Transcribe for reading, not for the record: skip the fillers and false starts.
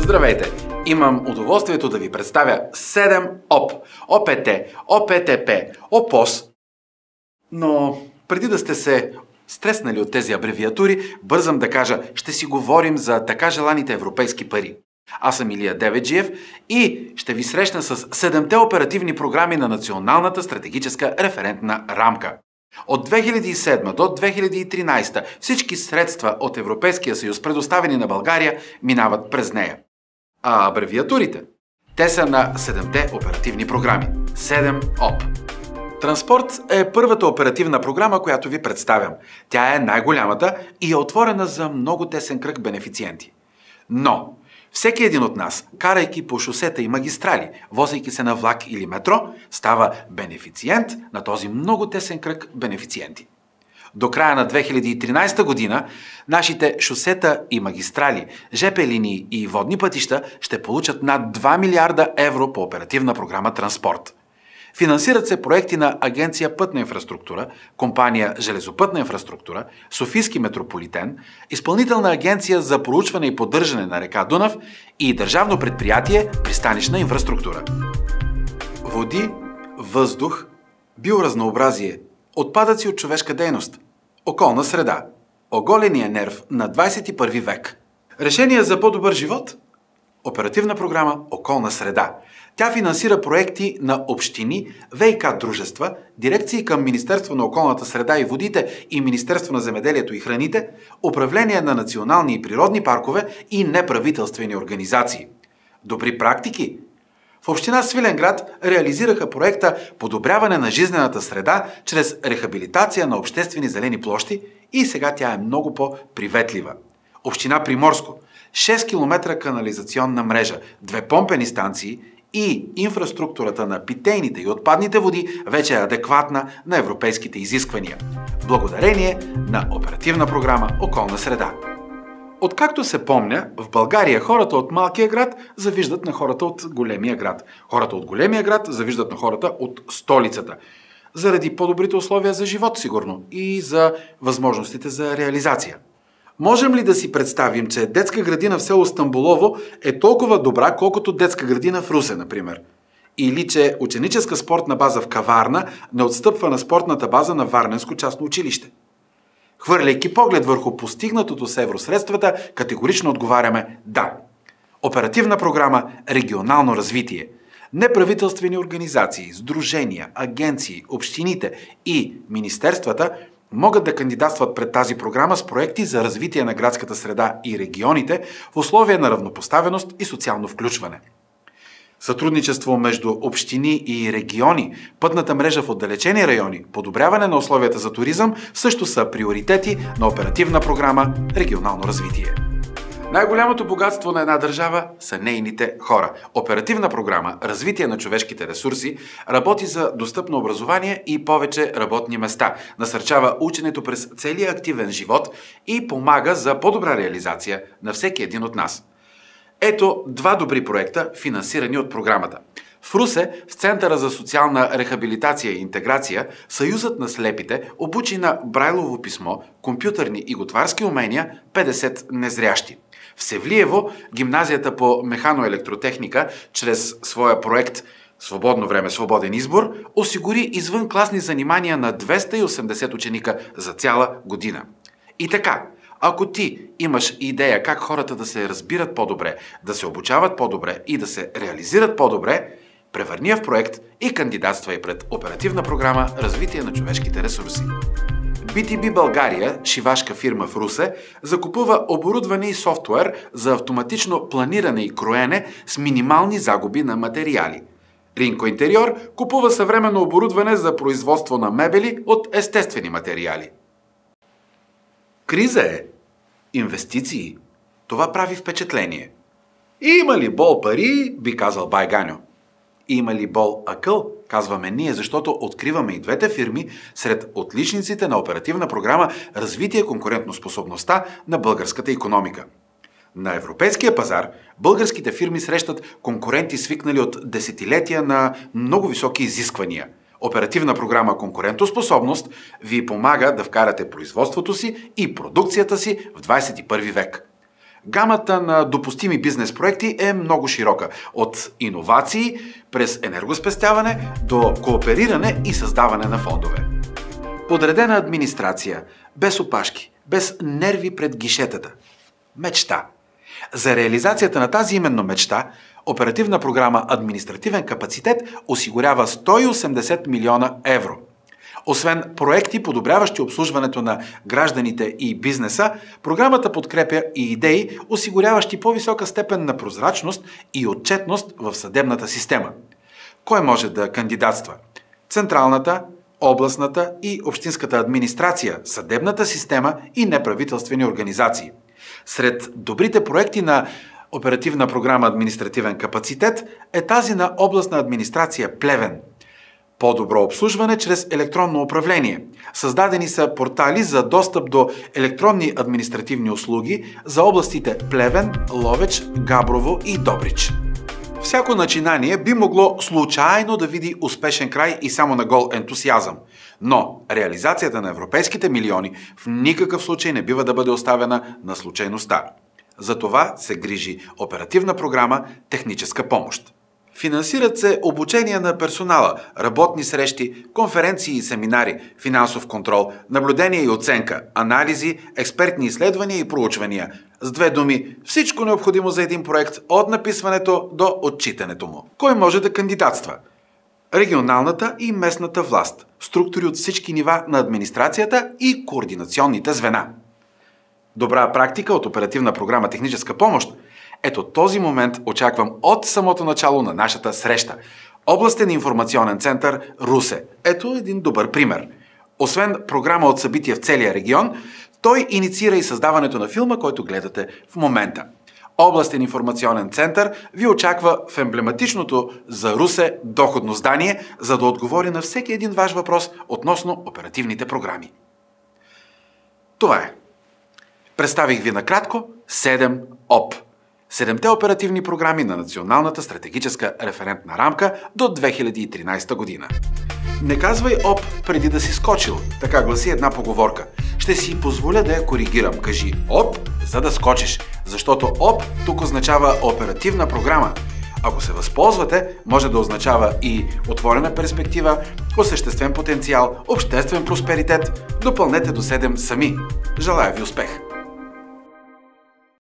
Здравейте! Имам удоволствието да ви представя 7 ОП, ОПТ, ОПТП, ОПОС. Но преди да сте се стреснали от тези абревиатури, бързам да кажа, ще си говорим за така желаните европейски пари. Аз съм Илия Деведжиев и ще ви срещна с 7-те оперативни програми на Националната стратегическа референтна рамка. От 2007 до 2013 всички средства от Европейския съюз, предоставени на България, минават през нея. А абревиатурите? Те са на 7-те оперативни програми. 7 ОП. Транспорт е първата оперативна програма, която ви представям. Тя е най-голямата и е отворена за много тесен кръг бенефициенти. Но всеки един от нас, карайки по шосета и магистрали, возейки се на влак или метро, става бенефициент на този много тесен кръг бенефициенти. До края на 2013 година нашите шосета и магистрали, ЖП линии и водни пътища ще получат над 2 милиарда евро по оперативна програма Транспорт. Финансират се проекти на Агенция Пътна инфраструктура, компания Железопътна инфраструктура, Софийски метрополитен, Изпълнителна агенция за проучване и поддържане на река Дунав и Държавно предприятие Пристанищна инфраструктура. Води, въздух, биоразнообразие, отпадъци от човешка дейност, околна среда, оголения нерв на 21 век. Решение за по-добър живот? Оперативна програма Околна среда. Тя финансира проекти на общини, ВиК дружества, дирекции към Министерство на околната среда и водите и Министерство на земеделието и храните, управление на национални и природни паркове и неправителствени организации. Добри практики? В община Свиленград реализираха проекта Подобряване на жизнената среда чрез рехабилитация на обществени зелени площи и сега тя е много по-приветлива. Община Приморско 6 км канализационна мрежа, 2 помпени станции и инфраструктурата на питейните и отпадните води вече е адекватна на европейските изисквания. Благодарение на оперативна програма Околна среда. Откакто се помня, в България хората от малкия град завиждат на хората от големия град. Хората от големия град завиждат на хората от столицата. Заради по-добрите условия за живот, сигурно, и за възможностите за реализация. Можем ли да си представим, че детска градина в село Стамболово е толкова добра, колкото детска градина в Русе, например? Или че ученическа спортна база в Каварна не отстъпва на спортната база на Варненско частно училище? Хвърляйки поглед върху постигнатото с евросредствата, категорично отговаряме да. Оперативна програма Регионално развитие. Неправителствени организации, сдружения, агенции, общините и министерствата могат да кандидатстват пред тази програма с проекти за развитие на градската среда и регионите в условия на равнопоставеност и социално включване. Сътрудничество между общини и региони, пътната мрежа в отдалечени райони, подобряване на условията за туризъм също са приоритети на оперативна програма Регионално развитие. Най-голямото богатство на една държава са нейните хора. Оперативна програма Развитие на човешките ресурси работи за достъпно образование и повече работни места, насърчава ученето през целия активен живот и помага за по-добра реализация на всеки един от нас. Ето 2 добри проекта, финансирани от програмата. В Русе, в Центъра за социална рехабилитация и интеграция, Съюзът на слепите обучи на брайлово писмо, компютърни и готварски умения 50 незрящи. В Севлиево, гимназията по механоелектротехника, чрез своя проект Свободно време, свободен избор, осигури извънкласни занимания на 280 ученика за цяла година. И така, ако ти имаш идея как хората да се разбират по-добре, да се обучават по-добре и да се реализират по-добре, превърни я в проект и кандидатствай пред оперативна програма Развитие на човешките ресурси. BTB България, шивашка фирма в Русе, закупува оборудване и софтуер за автоматично планиране и кроене с минимални загуби на материали. Ринко Интериор купува съвременно оборудване за производство на мебели от естествени материали. Криза е. Инвестиции. Това прави впечатление. Има ли бол пари, би казал бай Ганьо. Има ли бол акъл, казваме ние, защото откриваме и двете фирми сред отличниците на оперативна програма Развитие конкурентоспособността на българската икономика. На европейския пазар българските фирми срещат конкуренти свикнали от десетилетия на много високи изисквания. Оперативна програма Конкурентоспособност ви помага да вкарате производството си и продукцията си в 21 век. Гамата на допустими бизнес проекти е много широка. От иновации през енергоспестяване до коопериране и създаване на фондове. Подредена администрация, без опашки, без нерви пред гишетата. Мечта. За реализацията на тази именно мечта, Оперативна програма «Административен капацитет» осигурява 180 милиона евро. Освен проекти, подобряващи обслужването на гражданите и бизнеса, програмата подкрепя и идеи, осигуряващи по-висока степен на прозрачност и отчетност в съдебната система. Кой може да кандидатства? Централната, областната и общинската администрация, съдебната система и неправителствени организации. Сред добрите проекти на Оперативна програма «Административен капацитет» е тази на областна администрация Плевен. По-добро обслужване чрез електронно управление. Създадени са портали за достъп до електронни административни услуги за областите Плевен, Ловеч, Габрово и Добрич. Всяко начинание би могло случайно да види успешен край и само на гол ентусиазъм. Но реализацията на европейските милиони в никакъв случай не бива да бъде оставена на случайността. За това се грижи Оперативна програма «Техническа помощ». Финансират се обучения на персонала, работни срещи, конференции и семинари, финансов контрол, наблюдение и оценка, анализи, експертни изследвания и проучвания. С две думи, всичко необходимо за един проект от написването до отчитането му. Кой може да кандидатства? Регионалната и местната власт, структури от всички нива на администрацията и координационните звена. Добра практика от Оперативна програма «Техническа помощ». Ето този момент очаквам от самото начало на нашата среща. Областен информационен център Русе. Ето един добър пример. Освен програма от събития в целия регион, той инициира и създаването на филма, който гледате в момента. Областен информационен център ви очаква в емблематичното за Русе доходно здание, за да отговори на всеки един ваш въпрос относно оперативните програми. Това е. Представих ви накратко 7 ОП. 7-те оперативни програми на Националната стратегическа референтна рамка до 2013 година. Не казвай ОП преди да си скочил, така гласи една поговорка. Ще си позволя да я коригирам. Кажи ОП, за да скочиш, защото ОП тук означава оперативна програма. Ако се възползвате, може да означава и отворена перспектива, осъществен потенциал, обществен просперитет. Допълнете до 7 сами. Желая ви успех!